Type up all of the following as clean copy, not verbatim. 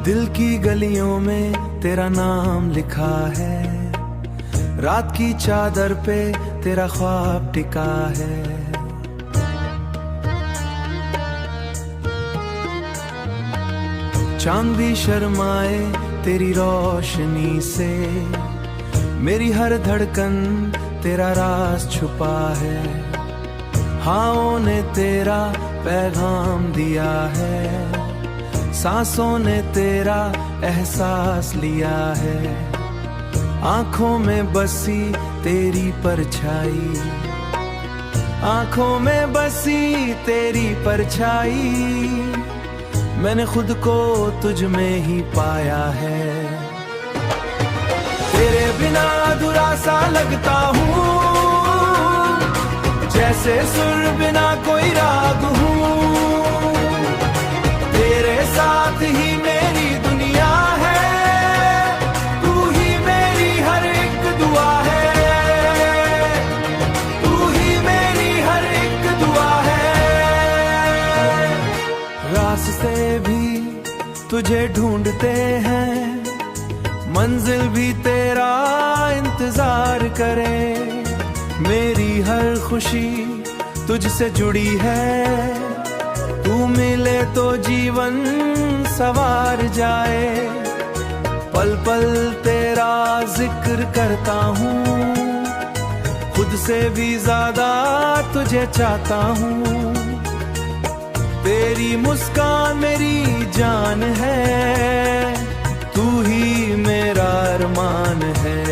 दिल की गलियों में तेरा नाम लिखा है, रात की चादर पे तेरा ख्वाब टिका है। चांद भी शर्माए तेरी रोशनी से, मेरी हर धड़कन तेरा राज छुपा है। हाथों ने तेरा पैगाम दिया है, सांसों ने तेरा एहसास लिया है। आंखों में बसी तेरी परछाई, आंखों में बसी तेरी परछाई, मैंने खुद को तुझ में ही पाया है। तेरे बिना अधूरा सा लगता हूँ, जैसे सुर बिना कोई राग हूँ। तेरे साथ ही मेरी दुनिया है, तू ही मेरी हर एक दुआ है, तू ही मेरी हर एक दुआ है। रास्ते भी तुझे ढूंढते हैं, मंजिल भी तेरा इंतजार करे। मेरी हर खुशी तुझसे जुड़ी है, तू मिले तो जीवन सवार जाए। पल पल तेरा जिक्र करता हूँ, खुद से भी ज्यादा तुझे चाहता हूँ। तेरी मुस्कान मेरी जान है, तू ही मेरा अरमान है।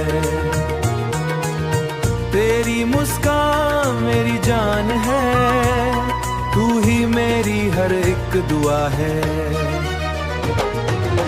तेरी मुस्कान मेरी जान है, तू ही मेरी हर एक दुआ है।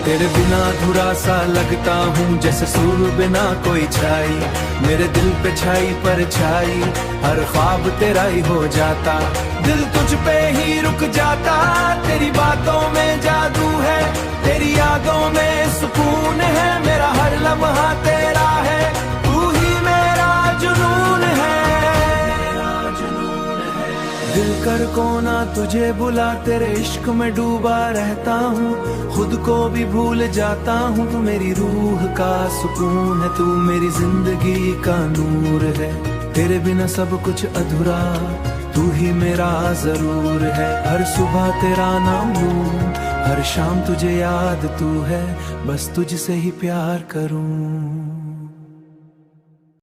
तेरे बिना अधूरा सा लगता हूँ, जैसे सूर बिना कोई छाई। मेरे दिल पे छाई परछाई, हर ख्वाब तेरा ही हो जाता। दिल तुझ पे ही रुक जाता, तेरी बातों में जादू है, तेरी यादों में सुकून है। मेरा हर लम्हा तेरा है, तू ही मेरा जुनून है। दिल कर कोना तुझे बुला, तेरे इश्क में डूबा रहता हूँ। खुद को भी भूल जाता हूँ, तू मेरी रूह का सुकून है। तू मेरी जिंदगी का नूर है, तेरे बिना सब कुछ अधूरा, तू ही मेरा जरूर है। हर सुबह तेरा नाम लूं, हर शाम तुझे याद तू है, बस तुझसे ही प्यार करूं।